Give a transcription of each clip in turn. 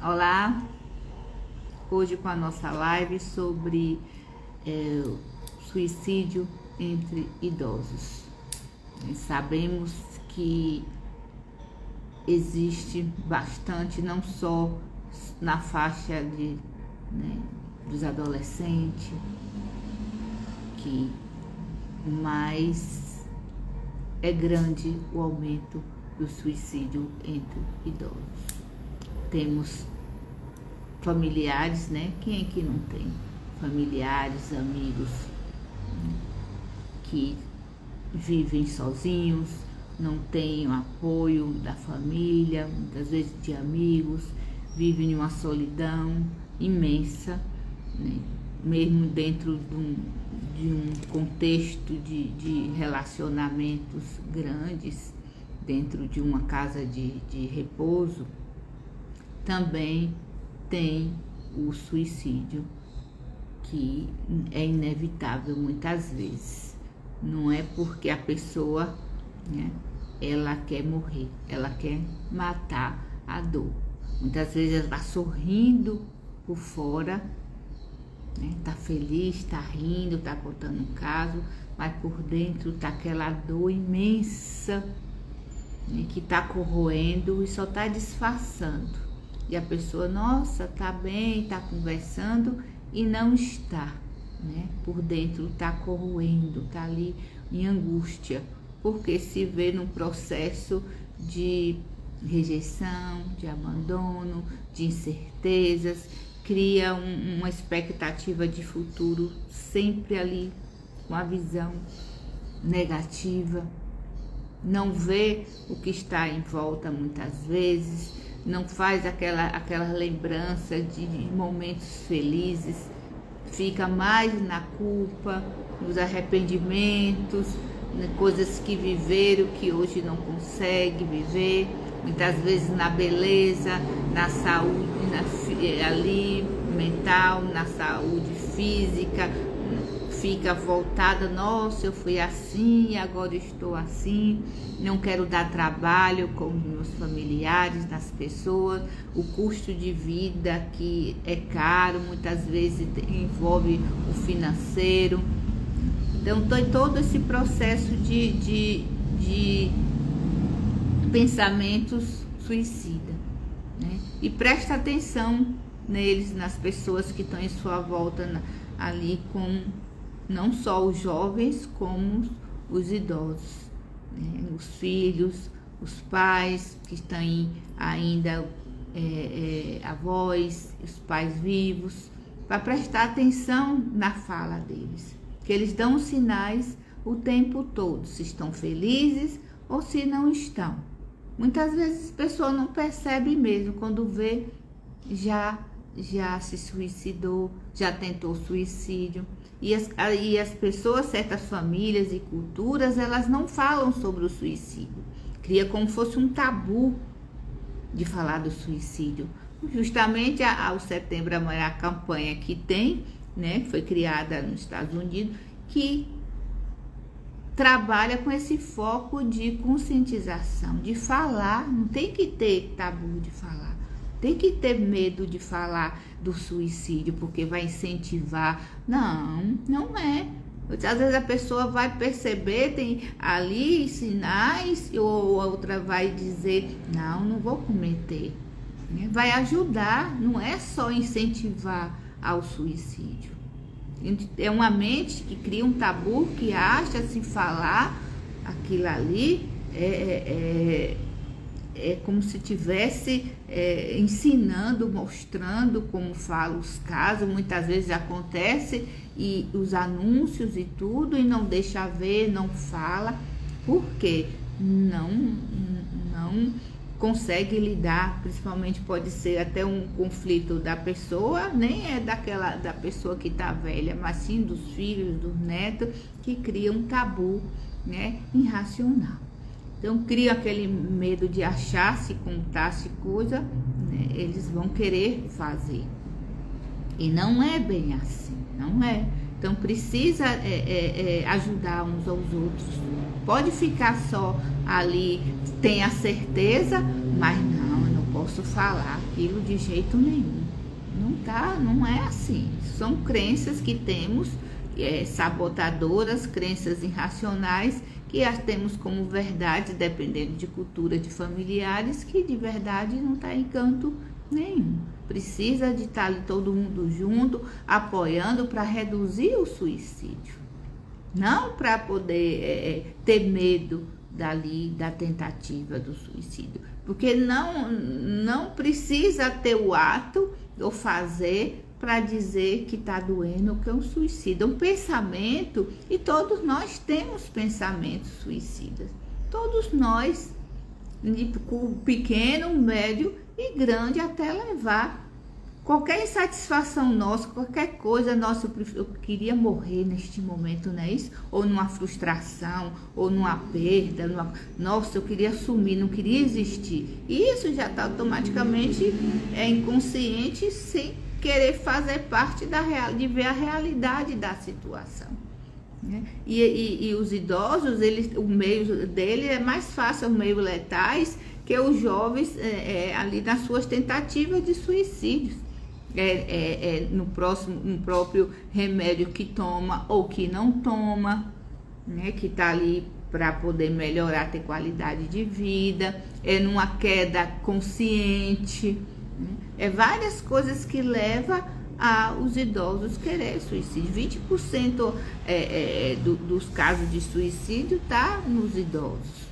Olá, hoje com a nossa live sobre suicídio entre idosos. Sabemos que existe bastante, não só na faixa dos adolescentes, mas é grande o aumento do suicídio entre idosos. Temos familiares, Quem é que não tem? Familiares, amigos, que vivem sozinhos, não têm o apoio da família, muitas vezes de amigos, vivem em uma solidão imensa, mesmo dentro de um contexto de relacionamentos grandes, dentro de uma casa de repouso. Também tem o suicídio, que é inevitável muitas vezes. Não é porque a pessoa, ela quer morrer, ela quer matar a dor. Muitas vezes ela está sorrindo por fora, está feliz, está rindo, está contando um caso, mas por dentro está aquela dor imensa, que está corroendo e só está disfarçando. E a pessoa, nossa, tá bem, tá conversando e não está, Por dentro tá corroendo, tá ali em angústia, porque se vê num processo de rejeição, de abandono, de incertezas, cria uma expectativa de futuro sempre ali com a visão negativa, não vê o que está em volta muitas vezes, não faz aquela lembrança de momentos felizes, fica mais na culpa, nos arrependimentos, coisas que viveram que hoje não consegue viver, muitas vezes na beleza, na saúde ali mental, na saúde física, fica voltada, nossa, eu fui assim, agora estou assim, não quero dar trabalho com meus familiares, nas pessoas, o custo de vida que é caro, muitas vezes envolve o financeiro. Então, todo esse processo de pensamentos suicida, E presta atenção neles, nas pessoas que estão em sua volta ali, com não só os jovens, como os idosos, os filhos, os pais que estão ainda avós, os pais vivos, para prestar atenção na fala deles, que eles dão sinais o tempo todo, se estão felizes ou se não estão. Muitas vezes a pessoa não percebe mesmo, quando vê, já se suicidou, já tentou suicídio. E as pessoas, certas famílias e culturas, elas não falam sobre o suicídio. Cria como se fosse um tabu de falar do suicídio. Justamente o Setembro Amarelo, a campanha que tem, foi criada nos Estados Unidos, que trabalha com esse foco de conscientização, de falar. Não tem que ter tabu de falar. Tem que ter medo de falar do suicídio, porque vai incentivar. Não é. Às vezes a pessoa vai perceber, tem ali sinais, ou a outra vai dizer, não vou cometer. Vai ajudar, não é só incentivar ao suicídio. É uma mente que cria um tabu, que acha se falar aquilo ali é como se estivesse ensinando, mostrando como fala os casos. Muitas vezes acontece, e os anúncios e tudo, e não deixa ver, não fala, porque não consegue lidar. Principalmente pode ser até um conflito da pessoa, nem é da pessoa que está velha, mas sim dos filhos, dos netos, que cria um tabu, irracional. Então cria aquele medo de achar, se contasse coisa, eles vão querer fazer. E não é bem assim, não é. Então precisa ajudar uns aos outros. Pode ficar só ali, tem a certeza, mas não posso falar aquilo de jeito nenhum. Não tá, não é assim. São crenças que temos, sabotadoras, crenças irracionais, que as temos como verdade, dependendo de cultura de familiares, que de verdade não está em canto nenhum. Precisa de estar ali todo mundo junto, apoiando para reduzir o suicídio. Não para poder ter medo da tentativa do suicídio. Porque não precisa ter o ato ou fazer para dizer que está doendo ou que é um suicídio. É um pensamento, e todos nós temos pensamentos suicidas. Todos nós, pequeno, médio e grande, até levar. Qualquer insatisfação nossa, qualquer coisa nossa, eu queria morrer neste momento, não é isso? Ou numa frustração, ou numa perda, nossa, eu queria sumir, não queria existir. E isso já está automaticamente inconsciente, sem querer fazer parte de ver a realidade da situação. Né? E os idosos, o meio dele é mais fácil, os meios letais, que os jovens ali nas suas tentativas de suicídios. No próprio remédio que toma ou que não toma, né, que está ali para poder melhorar, ter qualidade de vida, numa queda consciente, né? Várias coisas que levam os idosos querer suicídio. 20% dos casos de suicídio está nos idosos,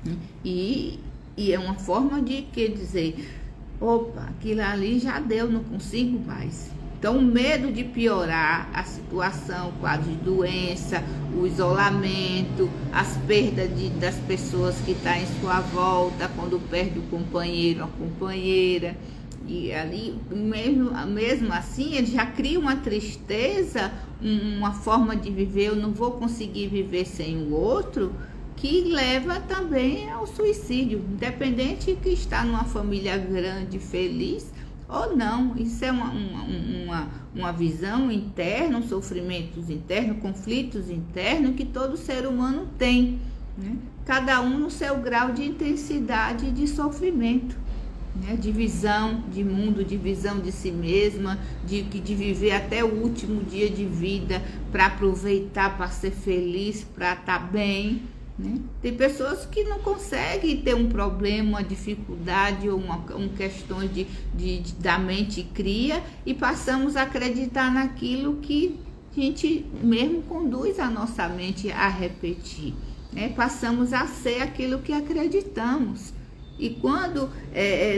né? E é uma forma de, quer dizer, opa, aquilo ali já deu, não consigo mais. Então, o medo de piorar a situação, o quadro de doença, o isolamento, as perdas das pessoas que estão em sua volta, quando perde o companheiro, a companheira. E ali, mesmo assim, ele já cria uma tristeza, uma forma de viver, eu não vou conseguir viver sem o outro, que leva também ao suicídio, independente que está numa família grande, feliz ou não. Isso é uma visão interna, sofrimentos internos, conflitos internos que todo ser humano tem, né? Cada um no seu grau de intensidade de sofrimento, né? De visão de mundo, de visão de si mesma, de viver até o último dia de vida para aproveitar, para ser feliz, para estar bem. Né? Tem pessoas que não conseguem ter um problema, uma dificuldade ou questões da mente cria, e passamos a acreditar naquilo que a gente mesmo conduz a nossa mente a repetir, né? Passamos a ser aquilo que acreditamos. E quando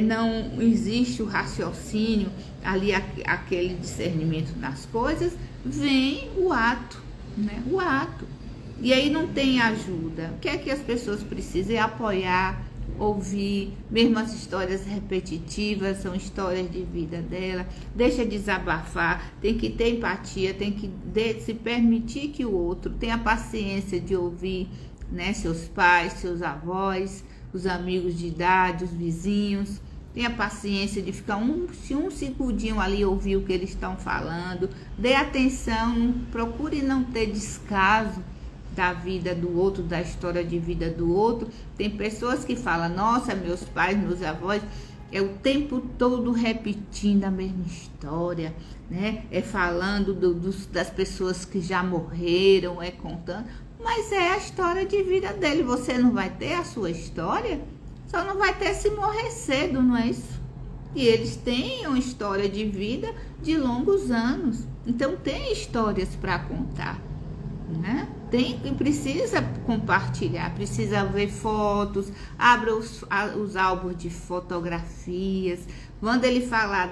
não existe o raciocínio, ali aquele discernimento das coisas, vem o ato, né? O ato. E aí não tem ajuda. O que é que as pessoas precisam? É apoiar, ouvir, mesmo as histórias repetitivas, são histórias de vida dela. Deixa desabafar, tem que ter empatia, tem que se permitir que o outro tenha paciência de ouvir, né? Seus pais, seus avós, os amigos de idade, os vizinhos. Tenha paciência de ficar um segundinho ali, ouvir o que eles estão falando. Dê atenção, procure não ter descaso da vida do outro, da história de vida do outro. Tem pessoas que falam, nossa, meus pais, meus avós, o tempo todo repetindo a mesma história, né? Falando das pessoas que já morreram, contando, mas é a história de vida dele. Você não vai ter a sua história? Só não vai ter se morrer cedo, não é isso? E eles têm uma história de vida de longos anos, então tem histórias para contar, né? Precisa compartilhar, precisa ver fotos, abra os álbuns de fotografias, manda ele falar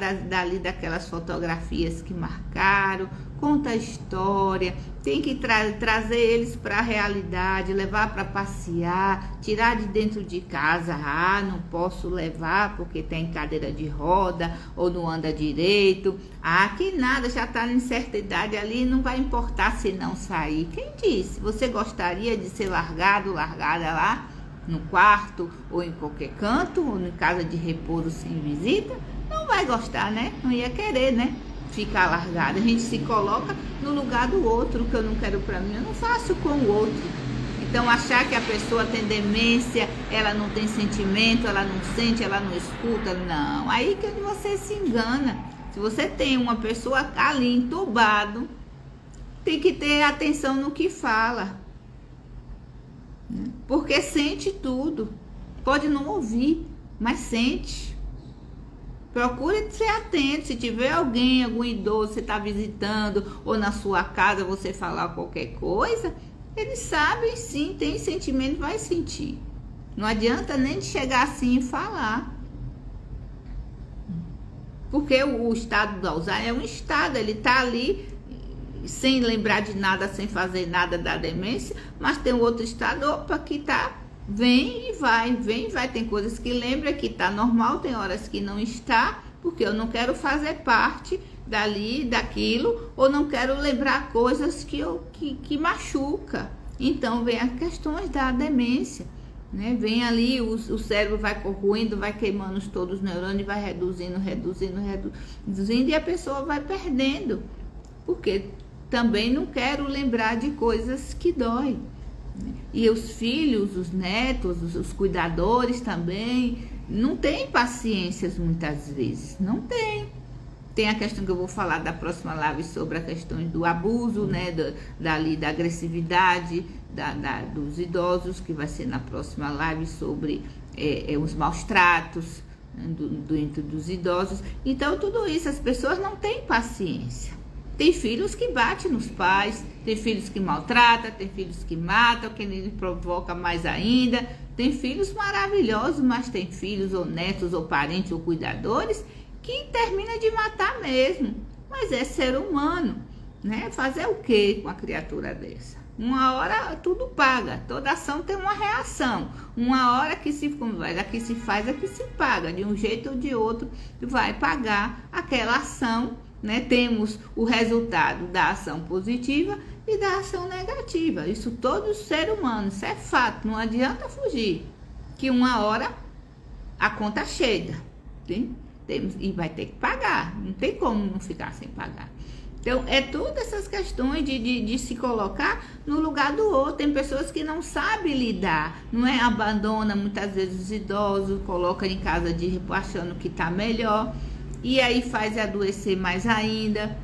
daquelas fotografias que marcaram, conta a história, tem que trazer eles para a realidade, levar para passear, tirar de dentro de casa. Não posso levar porque tem cadeira de roda ou não anda direito. Que nada, já está em certa idade ali, não vai importar se não sair. Quem disse? Você gostaria de ser largada lá no quarto ou em qualquer canto, ou em casa de repouso sem visita? Não vai gostar, né? Não ia querer, né? Ficar largada. A gente se coloca no lugar do outro. O que eu não quero para mim, eu não faço com o outro. Então, achar que a pessoa tem demência, ela não tem sentimento, ela não sente, ela não escuta, não. Aí que você se engana. Se você tem uma pessoa ali entubado, tem que ter atenção no que fala. Porque sente tudo. Pode não ouvir, mas sente. Procure ser atento. Se tiver alguém, algum idoso, você está visitando, ou na sua casa você falar qualquer coisa, eles sabem sim, tem sentimento, vai sentir. Não adianta nem de chegar assim e falar. Porque o estado do Alzheimer é um estado, ele está ali sem lembrar de nada, sem fazer nada da demência, mas tem um outro estado, opa, que tá, vem e vai, tem coisas que lembra que tá normal, tem horas que não está, porque eu não quero fazer parte dali, daquilo, ou não quero lembrar coisas que machuca. Então vem as questões da demência, né? Vem ali, o cérebro vai corroendo, vai queimando todos os neurônios, vai reduzindo, e a pessoa vai perdendo, porque também não quero lembrar de coisas que dói. E os filhos, os netos, os cuidadores também, não têm paciências muitas vezes, não tem. Tem a questão que eu vou falar da próxima live sobre a questão do abuso, né, da agressividade dos idosos, que vai ser na próxima live sobre os maus tratos, né, dentro dos idosos. Então, tudo isso, as pessoas não têm paciência. Tem filhos que batem nos pais, tem filhos que maltratam, tem filhos que matam, que ele provoca mais ainda. Tem filhos maravilhosos, mas tem filhos ou netos ou parentes ou cuidadores que termina de matar mesmo. Mas é ser humano, né? Fazer o que com a criatura dessa? Uma hora tudo paga, toda ação tem uma reação. Uma hora que se faz, aqui se paga, de um jeito ou de outro vai pagar aquela ação, né? Temos o resultado da ação positiva e da ação negativa. Isso todo ser humano, isso é fato, não adianta fugir. Que uma hora a conta chega, sim? E vai ter que pagar, não tem como não ficar sem pagar. Então, é todas essas questões de se colocar no lugar do outro. Tem pessoas que não sabem lidar, não é? Abandona muitas vezes os idosos, coloca em casa de achando que está melhor, e aí faz adoecer mais ainda.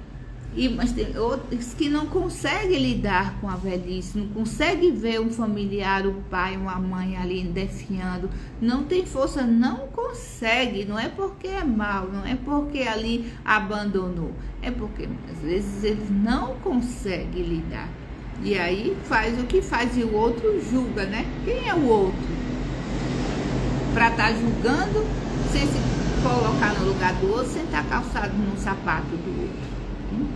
Mas tem outros que não conseguem lidar com a velhice, não conseguem ver um familiar, um pai, uma mãe ali definhando, não tem força, não consegue, não é porque é mal, não é porque ali abandonou, é porque às vezes eles não conseguem lidar. E aí faz o que faz e o outro julga, né? Quem é o outro? Para estar julgando sem se colocar no lugar do outro, sem estar calçado no sapato do outro.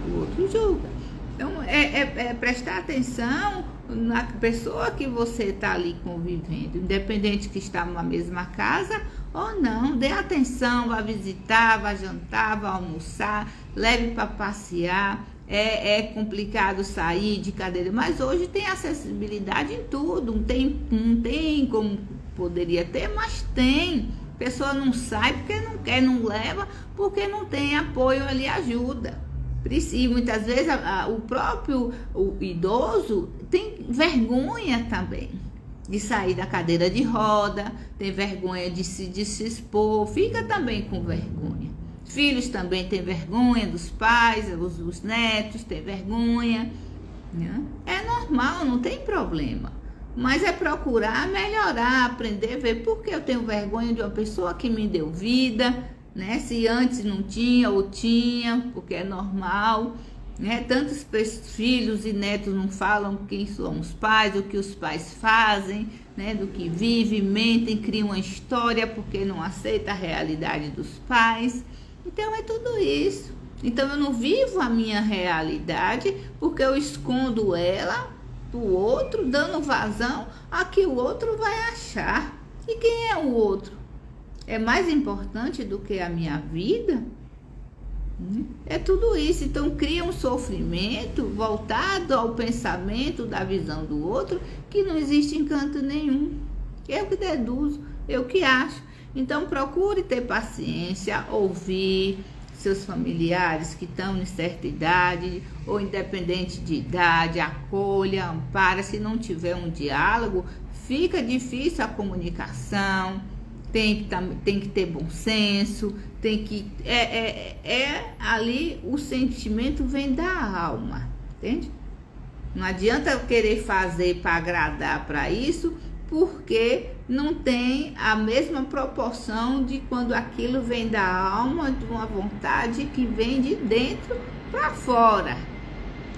O outro julga. Então, é prestar atenção na pessoa que você está ali convivendo, independente que está numa mesma casa ou não. Dê atenção, vá visitar, vá jantar, vá almoçar, leve para passear. É complicado sair de cadeira, mas hoje tem acessibilidade em tudo. Não tem como poderia ter, mas tem. A pessoa não sai porque não quer, não leva, porque não tem apoio ali, ajuda. E muitas vezes o idoso tem vergonha também de sair da cadeira de roda, tem vergonha de se expor, fica também com vergonha. Filhos também têm vergonha dos pais, os netos têm vergonha, né? É normal, não tem problema. Mas é procurar melhorar, aprender, ver por que eu tenho vergonha de uma pessoa que me deu vida, né? Se antes não tinha ou tinha, porque é normal, né? Tantos filhos e netos não falam quem são os pais, o que os pais fazem, né? Do que vivem, mentem, criam uma história porque não aceita a realidade dos pais. Então é tudo isso. Então eu não vivo a minha realidade porque eu escondo ela do outro, dando vazão a que o outro vai achar. E quem é o outro? É mais importante do que a minha vida? É tudo isso. Então cria um sofrimento voltado ao pensamento da visão do outro que não existe encanto nenhum. Eu que deduzo, eu que acho. Então procure ter paciência, ouvir, seus familiares que estão em certa idade ou independente de idade, acolha, ampara. Se não tiver um diálogo, fica difícil a comunicação. Tem que ter bom senso, tem que... ali o sentimento vem da alma, entende? Não adianta eu querer fazer para agradar para isso, porque não tem a mesma proporção de quando aquilo vem da alma, de uma vontade que vem de dentro para fora.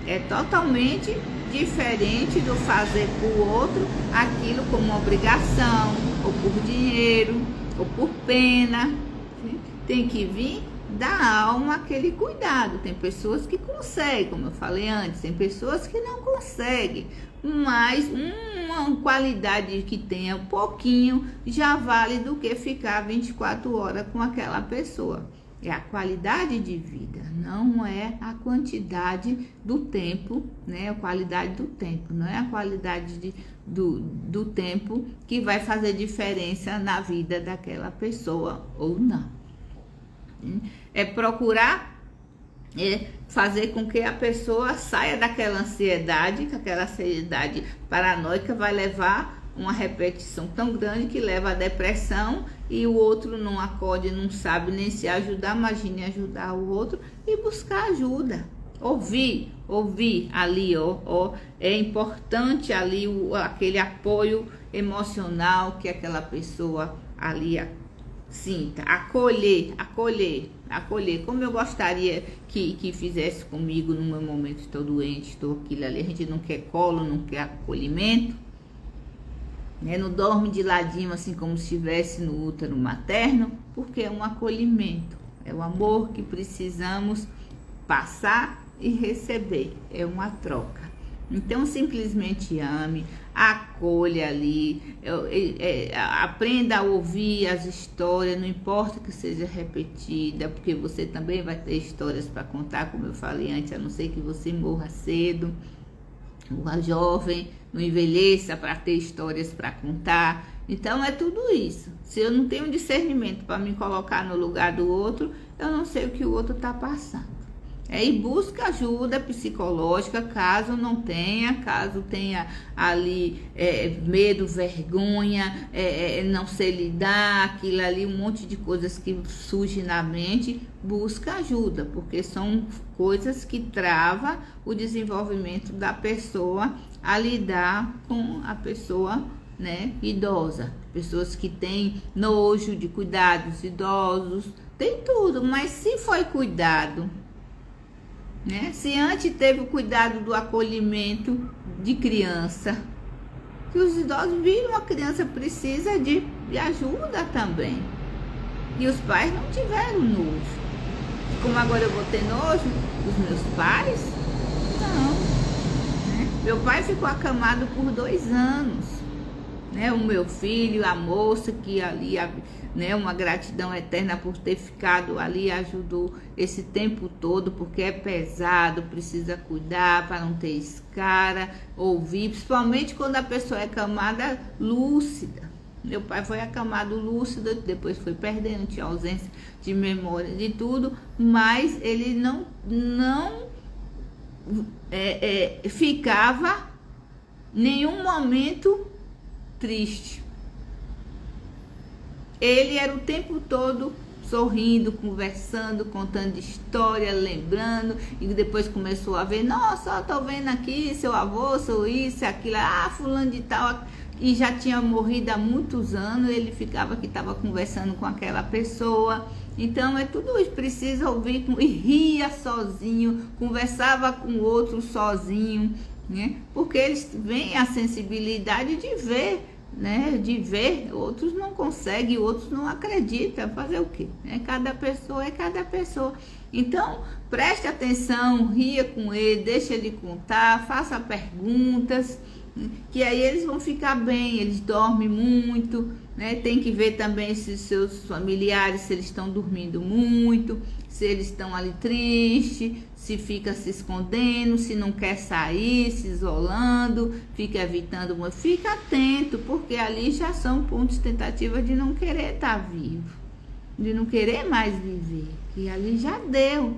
É totalmente diferente do fazer por outro aquilo como uma obrigação, ou por dinheiro, ou por pena. Tem que vir da alma aquele cuidado. Tem pessoas que conseguem, como eu falei antes, tem pessoas que não conseguem, mas uma qualidade que tenha um pouquinho já vale do que ficar 24 horas com aquela pessoa. É a qualidade de vida, não é a quantidade do tempo, né? A qualidade do tempo, não é a qualidade do tempo que vai fazer diferença na vida daquela pessoa ou não. É procurar fazer com que a pessoa saia daquela ansiedade, que aquela ansiedade paranoica vai levar uma repetição tão grande que leva à depressão, e o outro não acode, não sabe nem se ajudar. Imagine ajudar o outro e buscar ajuda. Ouvir ali, é importante ali aquele apoio emocional que aquela pessoa ali sinta. Acolher, como eu gostaria que fizesse comigo no meu momento. Estou doente, estou aquilo ali. A gente não quer colo, não quer acolhimento, né? Não dorme de ladinho assim como se estivesse no útero materno, porque é um acolhimento, é o amor que precisamos passar e receber, é uma troca. Então simplesmente ame, acolha ali, aprenda a ouvir as histórias, não importa que seja repetida, porque você também vai ter histórias para contar, como eu falei antes, a não ser que você morra cedo, o jovem não envelheça para ter histórias para contar. Então é tudo isso. Se eu não tenho discernimento para me colocar no lugar do outro, eu não sei o que o outro está passando. E busca ajuda psicológica, caso tenha ali medo, vergonha, não sei lidar, aquilo ali, um monte de coisas que surgem na mente. Busca ajuda, porque são coisas que travam o desenvolvimento da pessoa a lidar com a pessoa, né, idosa. Pessoas que têm nojo de cuidados idosos, tem tudo, mas se foi cuidado, né? Se antes teve o cuidado do acolhimento de criança, que os idosos viram a criança precisa de ajuda também, e os pais não tiveram nojo. Como agora eu vou ter nojo dos meus pais? Não, né? Meu pai ficou acamado por 2 anos, né? O meu filho, a moça que ali, né, uma gratidão eterna por ter ficado ali, ajudou esse tempo todo, porque é pesado, precisa cuidar para não ter escara, ouvir, principalmente quando a pessoa é acamada lúcida. Meu pai foi acamado lúcido, depois foi perdendo, tinha ausência de memória de tudo, mas ele não ficava nenhum momento triste. Ele era o tempo todo sorrindo, conversando, contando história, lembrando, e depois começou a ver, nossa, tô vendo aqui seu avô, seu isso, aquilo, fulano de tal, e já tinha morrido há muitos anos. Ele ficava que estava conversando com aquela pessoa. Então é tudo isso, precisa ouvir, e ria sozinho, conversava com o outro sozinho, né? Porque eles veem a sensibilidade de ver, né? De ver, outros não conseguem, outros não acreditam, fazer o quê? Cada pessoa é cada pessoa. Então preste atenção, ria com ele, deixa ele contar, faça perguntas, que aí eles vão ficar bem. Eles dormem muito, né? Tem que ver também se seus familiares, se eles estão dormindo muito, se eles estão ali tristes, se fica se escondendo, se não quer sair, se isolando, fica evitando, fica atento, porque ali já são pontos de tentativa de não querer estar vivo. de não querer mais viver, que ali já deu,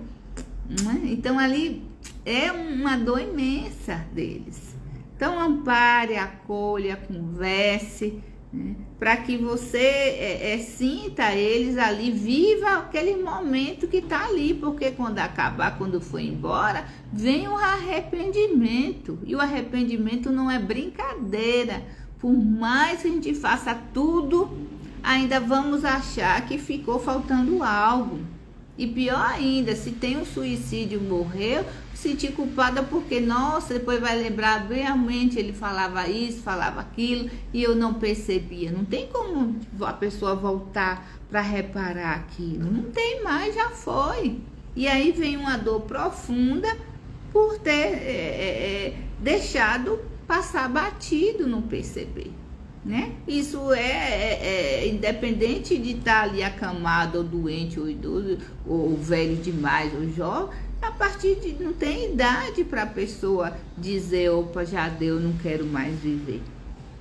né? Então ali é uma dor imensa deles. Então ampare, acolha, converse, né? Para que você sinta eles ali, viva aquele momento que está ali, porque quando acabar, quando for embora, vem o arrependimento, e o arrependimento não é brincadeira. Por mais que a gente faça tudo, ainda vamos achar que ficou faltando algo. E pior ainda, se tem um suicídio, morreu, sentir culpada porque, nossa, depois vai lembrar, realmente ele falava isso, falava aquilo, e eu não percebia. Não tem como a pessoa voltar para reparar aquilo. Não tem mais, já foi. E aí vem uma dor profunda por ter deixado passar batido, não perceber. Né? Isso independente de estar ali acamado, ou doente, ou idoso, ou velho demais, ou jovem, a partir de não tem idade para a pessoa dizer, opa, já deu, não quero mais viver.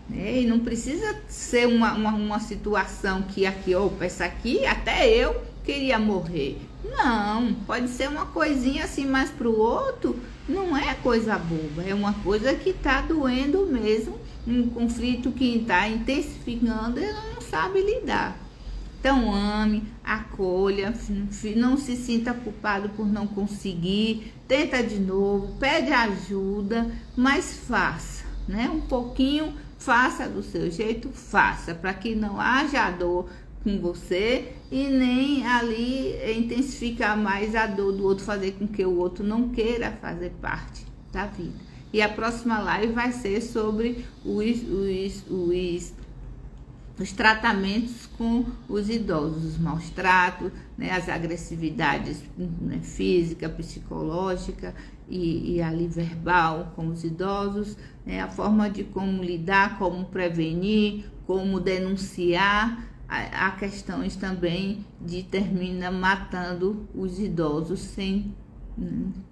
Né? E não precisa ser uma situação que aqui, opa, essa aqui até eu queria morrer. Não, pode ser uma coisinha assim, mas para o outro não é coisa boba, é uma coisa que está doendo mesmo, um conflito que está intensificando e ela não sabe lidar. Então ame, acolha, não se sinta culpado por não conseguir, tenta de novo, pede ajuda, mas faça, né? Um pouquinho, faça do seu jeito, faça, para que não haja dor com você e nem ali intensificar mais a dor do outro, fazer com que o outro não queira fazer parte da vida. E a próxima live vai ser sobre os tratamentos com os idosos, os maus tratos, né, as agressividades, né, física, psicológica e ali verbal com os idosos, né, a forma de como lidar, como prevenir, como denunciar. Há questões também de termina matando os idosos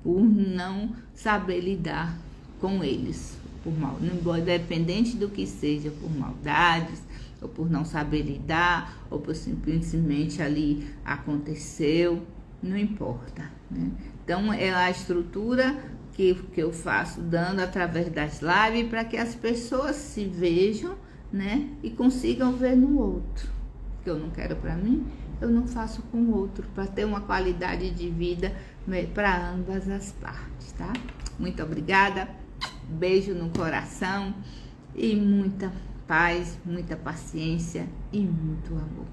por não saber lidar com eles, por mal, independente do que seja, por maldades, ou por não saber lidar, ou por simplesmente ali aconteceu, não importa, né? Então é a estrutura que eu faço dando através das lives para que as pessoas se vejam, né, e consigam ver no outro. Que eu não quero para mim, eu não faço com o outro, para ter uma qualidade de vida para ambas as partes, tá? Muito obrigada, beijo no coração e muita paz, muita paciência e muito amor.